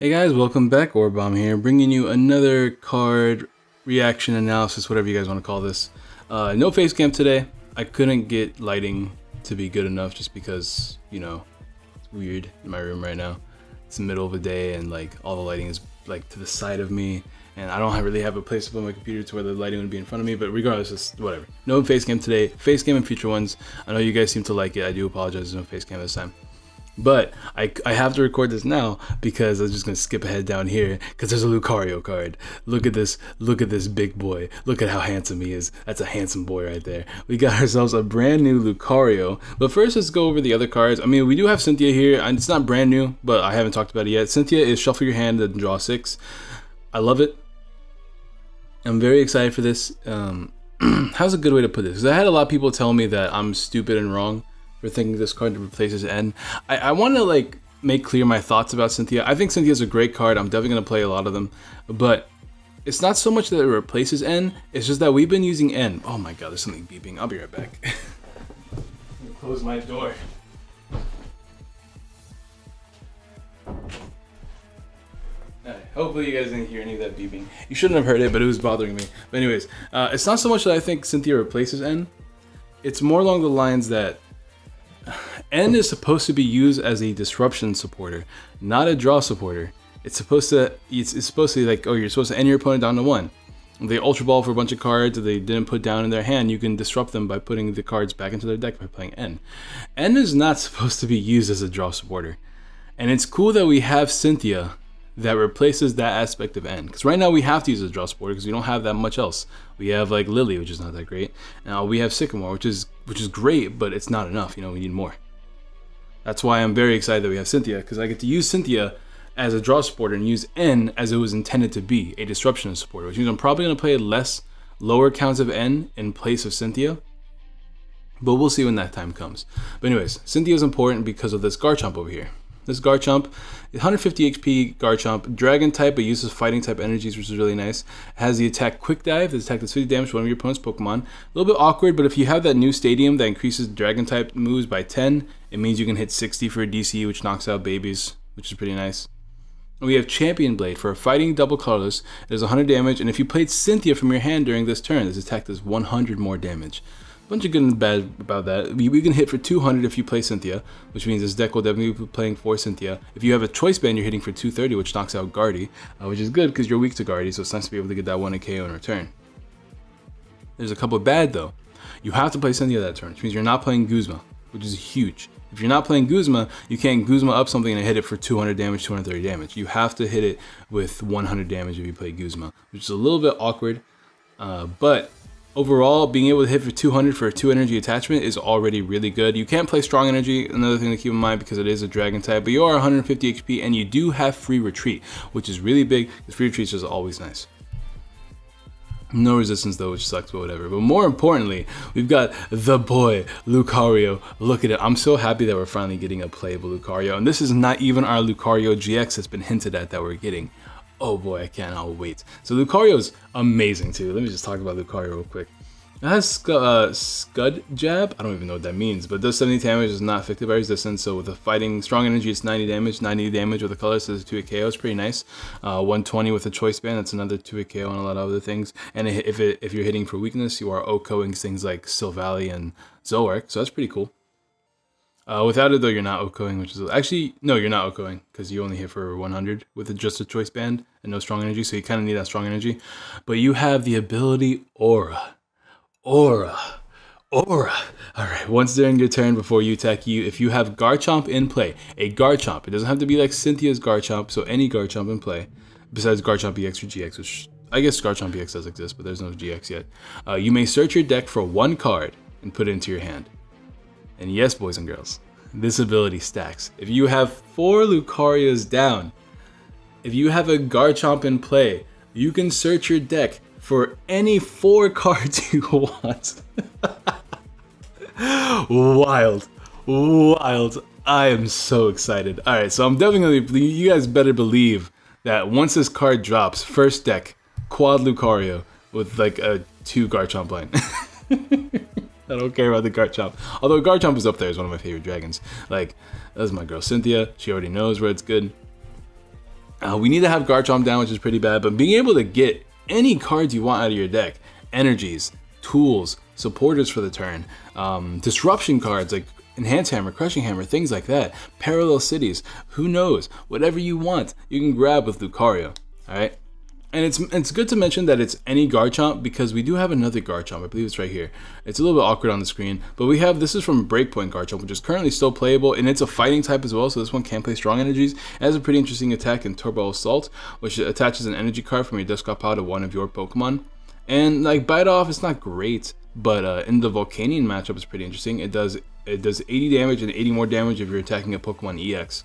Hey guys, welcome back. Aurabomb here, bringing you another card reaction analysis, whatever you guys want to call this. No face cam today. I couldn't get lighting to be good enough just because, you know, it's weird in my room right now. It's the middle of the day and like all the lighting is like to the side of me, and I don't really have a place to put my computer to where the lighting would be in front of me, but regardless, it's whatever. No face cam today. Face cam in future ones. I know you guys seem to like it. I do apologize, there's no face cam this time. But I have to record this now because I'm just gonna skip ahead down here because there's a Lucario card. Look at this big boy. Look at how handsome he is. That's a handsome boy right there. We got ourselves a brand new Lucario. But first, let's go over the other cards. I mean, we do have Cynthia here, and it's not brand new, but I haven't talked about it yet. Cynthia is shuffle your hand and draw 6. I love it. I'm very excited for this. How's a good way to put this? Because I had a lot of people tell me that I'm stupid and wrong for thinking this card replaces N. I want to like make clear my thoughts about Cynthia. I think Cynthia's a great card. I'm definitely going to play a lot of them, but it's not so much that it replaces N, it's just that we've been using N. Oh my god, there's something beeping. I'll be right back. Let me close my door. Hopefully you guys didn't hear any of that beeping. You shouldn't have heard it, but it was bothering me. But anyways, it's not so much that I think Cynthia replaces N. It's more along the lines that N is supposed to be used as a disruption supporter, not a draw supporter. It's supposed to be like, oh, you're supposed to end your opponent down to 1. If they Ultra Ball for a bunch of cards that they didn't put down in their hand, you can disrupt them by putting the cards back into their deck by playing N. N is not supposed to be used as a draw supporter. And it's cool that we have Cynthia that replaces that aspect of N. Because right now we have to use a draw supporter because we don't have that much else. We have like Lily, which is not that great. Now we have Sycamore, which is great, but it's not enough. You know, we need more. That's why I'm very excited that we have Cynthia, because I get to use Cynthia as a draw supporter and use N as it was intended to be, a disruption supporter, which means I'm probably going to play lower counts of N in place of Cynthia. But we'll see when that time comes. But anyways, Cynthia is important because of this Garchomp over here. This Garchomp is 150 HP Garchomp, Dragon type, but uses Fighting type energies, which is really nice. It has the attack Quick Dive. The attack does 50 damage to one of your opponent's Pokemon. A little bit awkward, but if you have that new stadium that increases Dragon type moves by 10, it means you can hit 60 for a DC, which knocks out babies, which is pretty nice. And we have Champion Blade for a fighting double colorless. It does 100 damage, and if you played Cynthia from your hand during this turn, this attack does 100 more damage. Bunch of good and bad about that. We can hit for 200 if you play Cynthia, which means this deck will definitely be playing for Cynthia. If you have a choice band, you're hitting for 230, which knocks out Guardy, which is good because you're weak to Guardy, so it's nice to be able to get that 1 KO in return. There's a couple bad though. You have to play Cynthia that turn, which means you're not playing Guzma, which is huge. If you're not playing Guzma, you can't Guzma up something and hit it for 200 damage, 230 damage. You have to hit it with 100 damage if you play Guzma, which is a little bit awkward, but overall, being able to hit for 200 for a 2 energy attachment is already really good. You can't play strong energy, another thing to keep in mind because it is a dragon type, but you are 150 HP and you do have free retreat, which is really big because free retreat is always nice. No resistance though, which sucks, but whatever. But more importantly, we've got the boy, Lucario. Look at it. I'm so happy that we're finally getting a playable Lucario. And this is not even our Lucario GX that's been hinted at that we're getting. Oh boy, I cannot wait. So Lucario's amazing too. Let me just talk about Lucario real quick. It has Scud Jab. I don't even know what that means, but it does 70 damage, is not affected by resistance. So with the fighting strong energy, it's 90 damage. 90 damage with the color, so it's 2 KO. It's pretty nice. 120 with a choice band. That's another 2 KO and a lot of other things. And if you're hitting for weakness, you are OHKOing things like Silvally and Zoroark. So that's pretty cool. Without it though, you're not OHKOing, which is actually, no, you're not OHKOing because you only hit for 100 with just a choice band and no strong energy, so you kind of need that strong energy. But you have the ability Aura. Alright, once during your turn before you attack if you have Garchomp in play, a Garchomp, it doesn't have to be like Cynthia's Garchomp, so any Garchomp in play, besides Garchomp EX or GX, which I guess Garchomp EX does exist, but there's no GX yet. You may search your deck for 1 card and put it into your hand. And yes, boys and girls, this ability stacks. If you have 4 Lucarios down, if you have a Garchomp in play, you can search your deck for any 4 cards you want. Wild. I am so excited. Alright, so I'm definitely, you guys better believe that once this card drops, first deck, quad Lucario with like a 2 Garchomp line. I don't care about the Garchomp. Although Garchomp is up there as one of my favorite dragons. Like, that's my girl Cynthia. She already knows where it's good. We need to have Garchomp down, which is pretty bad, but being able to get any cards you want out of your deck, energies, tools, supporters for the turn, disruption cards like Enhance Hammer, Crushing Hammer, things like that, Parallel Cities, who knows, whatever you want, you can grab with Lucario, alright? And it's good to mention that it's any Garchomp because we do have another Garchomp. I believe it's right here. It's a little bit awkward on the screen, but we have, this is from Breakpoint Garchomp, which is currently still playable, and it's a fighting type as well, so this one can play Strong Energies. It has a pretty interesting attack in Turbo Assault, which attaches an energy card from your discard pile to one of your Pokemon. And like Bite Off, it's not great, but in the Volcanion matchup, it's pretty interesting. It does 80 damage and 80 more damage if you're attacking a Pokemon EX.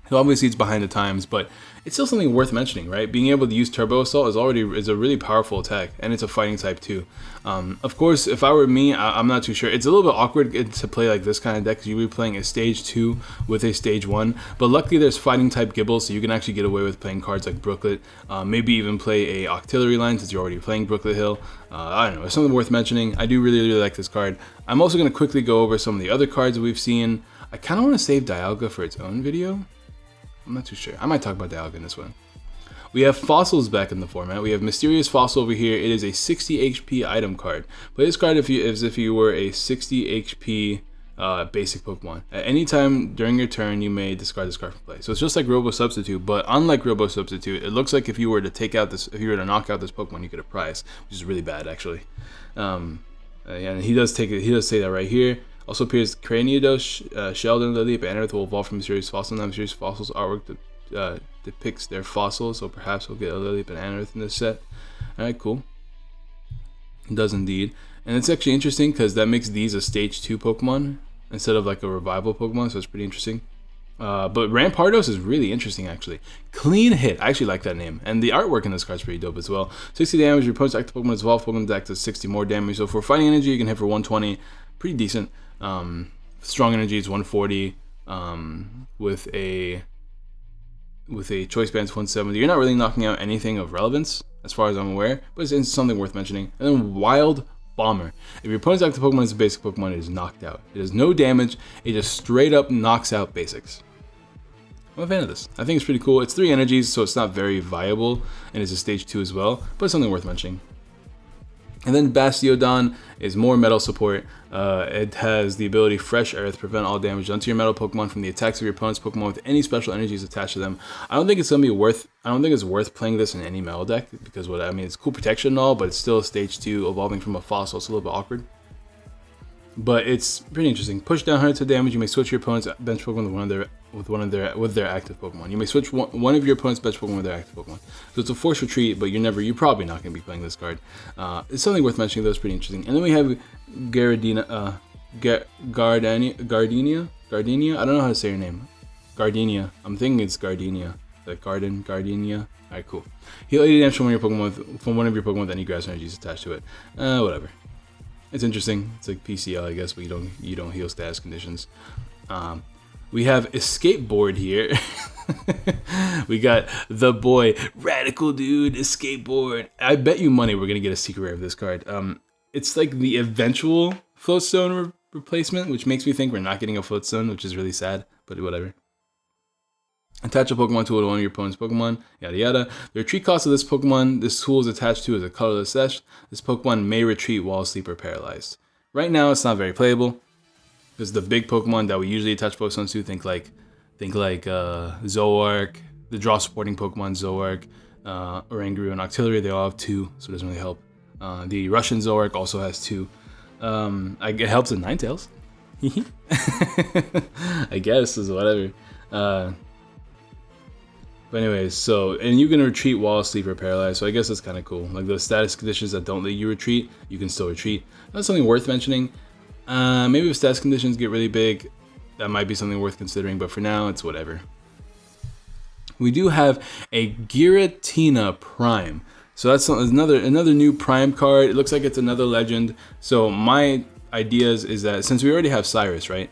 So obviously it's behind the times, but it's still something worth mentioning, right? Being able to use Turbo Assault is a really powerful attack, and it's a fighting type too. Of course, if I were me, I'm not too sure. It's a little bit awkward to play like this kind of deck because you'll be playing a stage 2 with a stage 1, but luckily there's fighting type Gible, so you can actually get away with playing cards like Brooklet, maybe even play a Octillery line since you're already playing Brooklet Hill. I don't know, it's something worth mentioning. I do really like this card. I'm also going to quickly go over some of the other cards that we've seen. I kind of want to save Dialga for its own video. I'm not too sure. I might talk about Dialga in this one. We have fossils back in the format. We have Mysterious Fossil over here. It is a 60 HP item card. Play this card as if you were a 60 HP basic Pokemon. At any time during your turn, you may discard this card from play. So it's just like Robo Substitute, but unlike Robo Substitute, it looks like if you were to knock out this Pokemon, you get a prize, which is really bad actually. And he does say that right here. Also appears Cranidos, Sheldon, Lily, and Anorith will evolve from Mysterious Fossil. Now Mysterious Fossil's artwork depicts their fossils, so perhaps we'll get a Lily and Anorith in this set. Alright, cool. It does indeed. And it's actually interesting because that makes these a stage 2 Pokemon instead of like a revival Pokemon, so it's pretty interesting. But Rampardos is really interesting actually. Clean Hit, I actually like that name. And the artwork in this card is pretty dope as well. 60 damage, your opponent's active Pokemon is evolved, Pokemon deck does 60 more damage. So for fighting energy, you can hit for 120, pretty decent. Strong energy is 140, with a choice band 170. You're not really knocking out anything of relevance as far as I'm aware, but it's something worth mentioning. And then Wild Bomber. If your opponent's active Pokemon is a basic Pokemon, it is knocked out. It does no damage, it just straight up knocks out basics. I'm a fan of this. I think it's pretty cool. It's 3 energies, so it's not very viable, and it's a stage 2 as well, but it's something worth mentioning. And then Bastiodon is more metal support. It has the ability Fresh Earth, prevent all damage done to your metal Pokemon from the attacks of your opponent's Pokemon with any special energies attached to them. I don't think it's worth playing this in any metal deck because it's cool protection and all, but it's still a stage 2 evolving from a fossil. It's a little bit awkward. But it's pretty interesting. Push down 100 damage. You may switch your opponent's bench Pokemon with their active Pokemon. You may switch one of your opponent's bench Pokemon with their active Pokemon. So it's a force retreat, but you're probably not going to be playing this card. It's something worth mentioning though. It's pretty interesting. And then we have Giratina, Gardenia. I don't know how to say your name. Gardenia. I'm thinking it's Gardenia. Like Gardenia. Alright, cool. Heal 80 damage from one of your Pokemon with any grass energies attached to it. Whatever. It's interesting. It's like PCL, I guess, but you don't heal status conditions. We have Escape Board here. We got the boy Radical Dude Escape Board. I bet you money we're gonna get a secret rare of this card. It's like the eventual Floatstone replacement, which makes me think we're not getting a Floatstone, which is really sad, but whatever. Attach a Pokemon tool to one of your opponent's Pokemon, yada yada. The retreat cost of this Pokemon this tool is attached to is a colorless Sesh. This Pokemon may retreat while asleep or paralyzed. Right now, it's not very playable. Because the big Pokemon that we usually attach Pokemon to, think like Zoroark, the draw supporting Pokemon Zoroark, Oranguru, and Octillery, they all have 2, so it doesn't really help. The Russian Zoroark also has 2. It helps with Ninetales. I guess, is whatever. But anyways, and you can retreat while asleep or paralyzed, so I guess that's kind of cool. Like the status conditions that don't let you retreat, you can still retreat. That's something worth mentioning. Maybe if status conditions get really big, that might be something worth considering, but for now, it's whatever. We do have a Giratina Prime. So that's another new Prime card. It looks like it's another legend. So my ideas is that since we already have Cyrus, right?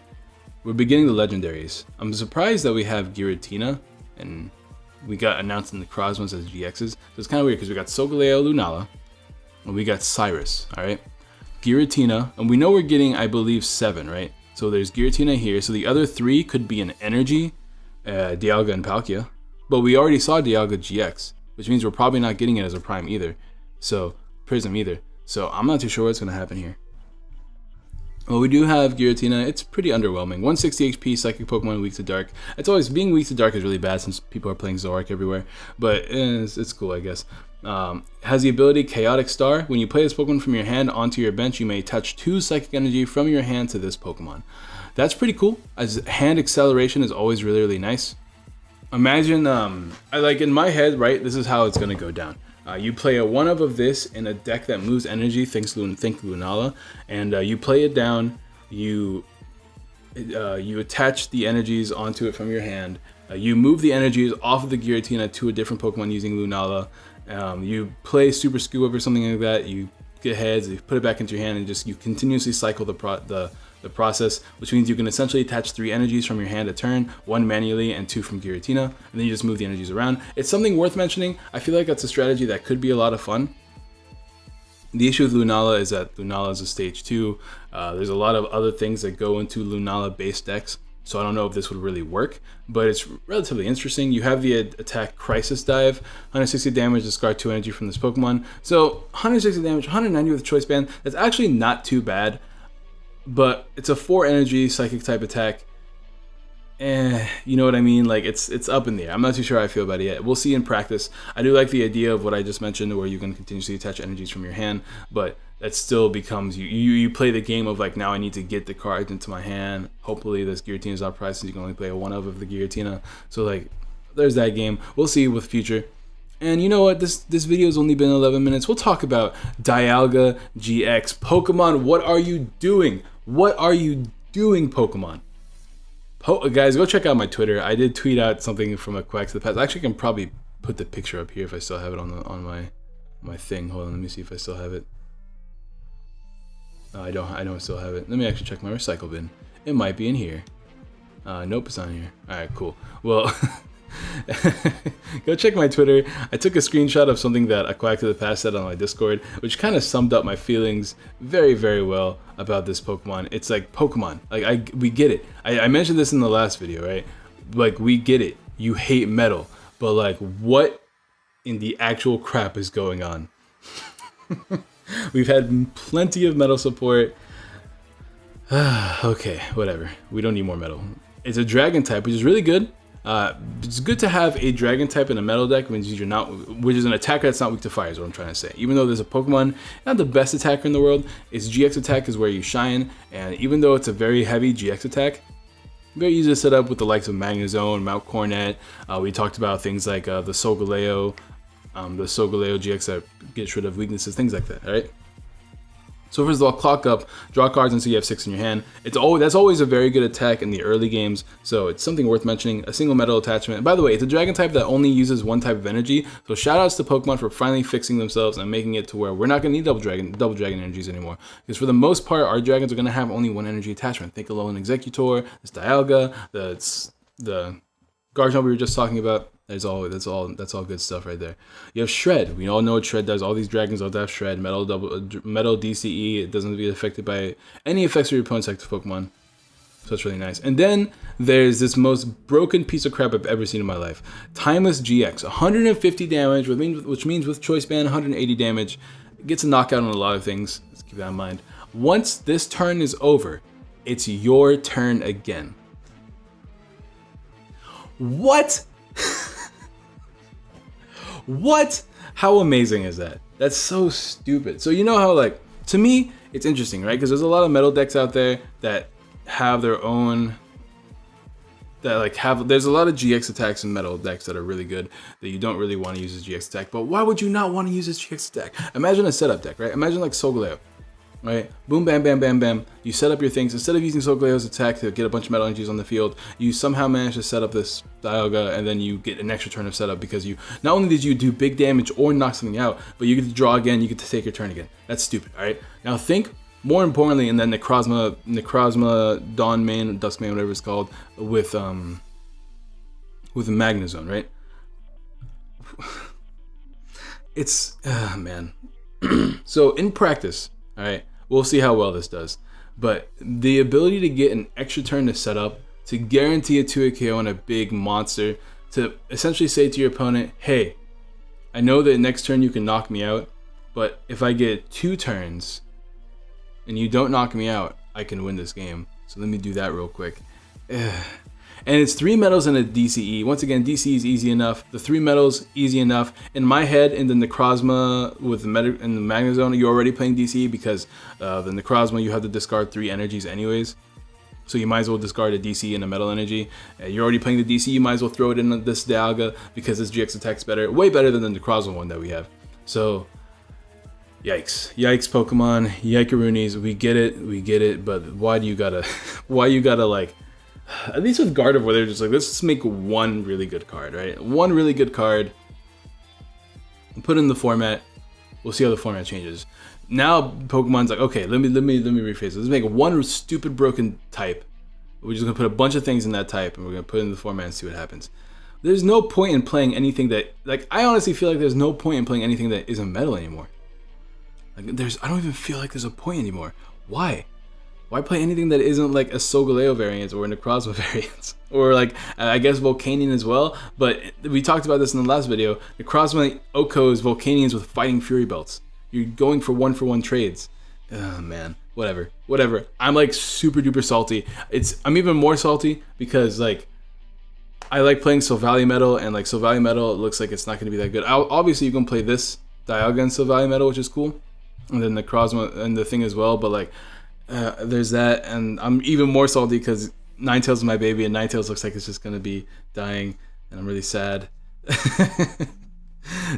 We're beginning the legendaries. I'm surprised that we have Giratina, and we got announced in the Cosmos as GXs. So it's kind of weird because we got Solgaleo Lunala, and we got Cyrus, all right? Giratina, and we know we're getting, I believe, 7, right? So there's Giratina here. So the other 3 could be an energy, Dialga and Palkia. But we already saw Dialga GX, which means we're probably not getting it as a prime either. So, Prism either. So I'm not too sure what's going to happen here. Well, we do have Giratina. It's pretty underwhelming. 160 HP, Psychic Pokemon, weak to Dark. It's always, being weak to Dark is really bad since people are playing Zoroark everywhere. But it's cool, I guess. Has the ability Chaotic Star. When you play this Pokemon from your hand onto your bench, you may attach 2 Psychic Energy from your hand to this Pokemon. That's pretty cool, as hand acceleration is always really, really nice. Imagine, like in my head, right, this is how it's going to go down. You play a 1-of of this in a deck that moves energy, think Lunala, and you play it down, you attach the energies onto it from your hand, you move the energies off of the Giratina to a different Pokemon using Lunala, you play Super Scoop or something like that, you get heads, you put it back into your hand, and just you continuously cycle the process, which means you can essentially attach 3 energies from your hand a turn, 1 manually and 2 from Giratina, and then you just move the energies around. It's something worth mentioning. I feel like that's a strategy that could be a lot of fun. The issue with Lunala is that Lunala is a stage 2. There's a lot of other things that go into Lunala based decks, so I don't know if this would really work, but it's relatively interesting. You have the attack Crisis Dive, 160 damage, discard 2 energy from this Pokemon. So 160 damage, 190 with Choice Band, that's actually not too bad. But it's a 4 energy psychic type attack. You know what I mean? Like it's up in the air. I'm not too sure how I feel about it yet. We'll see in practice. I do like the idea of what I just mentioned, where you can continuously attach energies from your hand, but that still becomes you play the game of like, now I need to get the card into my hand. Hopefully this Giratina is not priced, since you can only play a 1-of the Giratina. So like, there's that game. We'll see with future. And you know what? This video has only been 11 minutes. We'll talk about Dialga GX. Pokemon, what are you doing? What are you doing, Pokemon? Guys, go check out my Twitter. I did tweet out something from a Quack to the Past. Actually, I can probably put the picture up here if I still have it on my thing. Hold on, let me see if I still have it. No, I don't still have it. Let me actually check my recycle bin. It might be in here. Nope, it's not here. All right, cool. Well, go check my Twitter. I took a screenshot of something that a Quack to the Past said on my Discord, which kind of summed up my feelings very, very well about this Pokemon. It's like, Pokemon, like we get it. I mentioned this in the last video, right? Like, we get it. You hate metal, but like, what in the actual crap is going on? We've had plenty of metal support. Okay, whatever. We don't need more metal. It's a dragon type, which is really good. It's good to have a dragon type in a metal deck, which is an attacker that's not weak to fire, is what I'm trying to say. Even though there's a Pokemon, not the best attacker in the world, its GX attack is where you shine, and even though it's a very heavy GX attack, very easy to set up with the likes of Magnezone, Mount Cornet. We talked about things like the Solgaleo GX that gets rid of weaknesses, things like that, alright? So first of all, clock up, draw cards until you have 6 in your hand. That's always a very good attack in the early games, so it's something worth mentioning. A single metal attachment. And by the way, it's a dragon type that only uses 1 type of energy, so shout outs to Pokemon for finally fixing themselves and making it to where we're not going to need double dragon energies anymore. Because for the most part, our dragons are going to have only 1 energy attachment. Think Alolan Executor, this Dialga, the Garchomp we were just talking about. That's all good stuff right there. You have Shred. We all know what Shred does. All these dragons all have Shred. Metal DCE. It doesn't get affected by any effects of your opponent's active Pokemon. So it's really nice. And then there's this most broken piece of crap I've ever seen in my life. Timeless GX. 150 damage, which means with Choice Band, 180 damage. It gets a knockout on a lot of things. Let's keep that in mind. Once this turn is over, it's your turn again. What? What? How amazing is that? That's so stupid. So you know how, like, to me, it's interesting, right? Because there's a lot of metal decks out there that have their own, there's a lot of GX attacks in metal decks that are really good that you don't really want to use as GX attack. But why would you not want to use this GX attack? Imagine a setup deck, right? Imagine like Solgaleo, right? Boom, bam, bam, bam, bam. You set up your things. Instead of using Solgaleo's attack to get a bunch of metal energies on the field, you somehow manage to set up this Dialga, and then you get an extra turn of setup because you not only did you do big damage or knock something out, but you get to draw again, you get to take your turn again. That's stupid, alright? Now think more importantly in that Necrozma, Dawnmane, Duskmane, whatever it's called, with Magnezone, right? It's, man. So in practice, alright, we'll see how well this does. But the ability to get an extra turn to set up, to guarantee a 2-hit KO on a big monster, to essentially say to your opponent, hey, I know that next turn you can knock me out, but if I get 2 turns and you don't knock me out, I can win this game. So let me do that real quick. And it's 3 metals and a DCE. Once again, DCE is easy enough. The 3 metals, easy enough. In my head, in the Necrozma with the in the Magnezone, you're already playing DCE because the Necrozma, you have to discard 3 energies anyways. So you might as well discard a DCE and a metal energy. You're already playing the DCE, you might as well throw it in this Dialga because this GX attack's better. Way better than the Necrozma one that we have. So, yikes. Yikes, Pokemon. Yikeroonies. We get it, but why do you gotta, like, at least with Gardevoir, they're just like, let's just make one really good card, right? One really good card, and put it in the format. We'll see how the format changes. Now Pokemon's like, okay, let me rephrase this. Let's make one stupid broken type. We're just gonna put a bunch of things in that type, and we're gonna put it in the format and see what happens. There's no point in playing anything that, like, I honestly feel like there's no point in playing anything that isn't metal anymore. Like, I don't even feel like there's a point anymore. Why? Why play anything that isn't like a Solgaleo variant or a Necrozma variant? Or like, I guess Volcanion as well, but we talked about this in the last video. Necrozma, Okos, Volcanions with Fighting Fury Belts. You're going for one trades. Oh man, whatever. I'm like super duper salty. I'm even more salty because like, I like playing Silvally Metal, and like Silvally Metal, it looks like it's not gonna be that good. Obviously you can play this Dialga and Silvally Metal, which is cool. And then Necrozma and the thing as well, but like, there's that, and I'm even more salty because Ninetales is my baby, and Ninetales looks like it's just gonna be dying, and I'm really sad.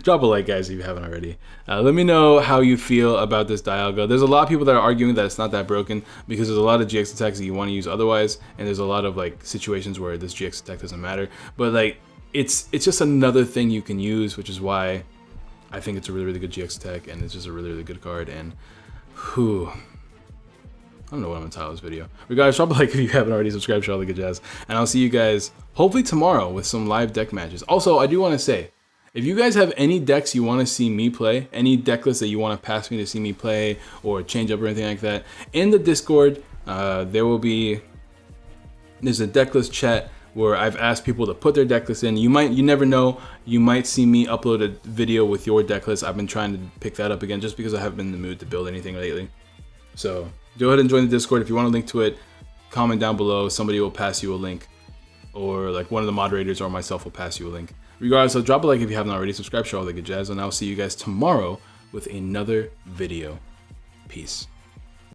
Drop a like, guys, if you haven't already. Let me know how you feel about this Dialga. There's a lot of people that are arguing that it's not that broken because there's a lot of GX attacks that you want to use otherwise, and there's a lot of like situations where this GX attack doesn't matter. But like, it's just another thing you can use, which is why I think it's a really good GX attack, and it's just a really good card. And whew. I don't know what I'm gonna title this video. Regardless, drop a like if you haven't already, subscribe, share all the good jazz. And I'll see you guys hopefully tomorrow with some live deck matches. Also, I do want to say, if you guys have any decks you want to see me play, any deck lists that you want to pass me to see me play or change up or anything like that, in the Discord, there's a deck list chat where I've asked people to put their deck list in. You never know, you might see me upload a video with your deck list. I've been trying to pick that up again just because I haven't been in the mood to build anything lately. So go ahead and join the Discord. If you want a link to it, comment down below. Somebody will pass you a link, or like one of the moderators or myself will pass you a link. Regardless, so drop a like if you haven't already, subscribe, share all the good jazz, and I'll see you guys tomorrow with another video. Peace.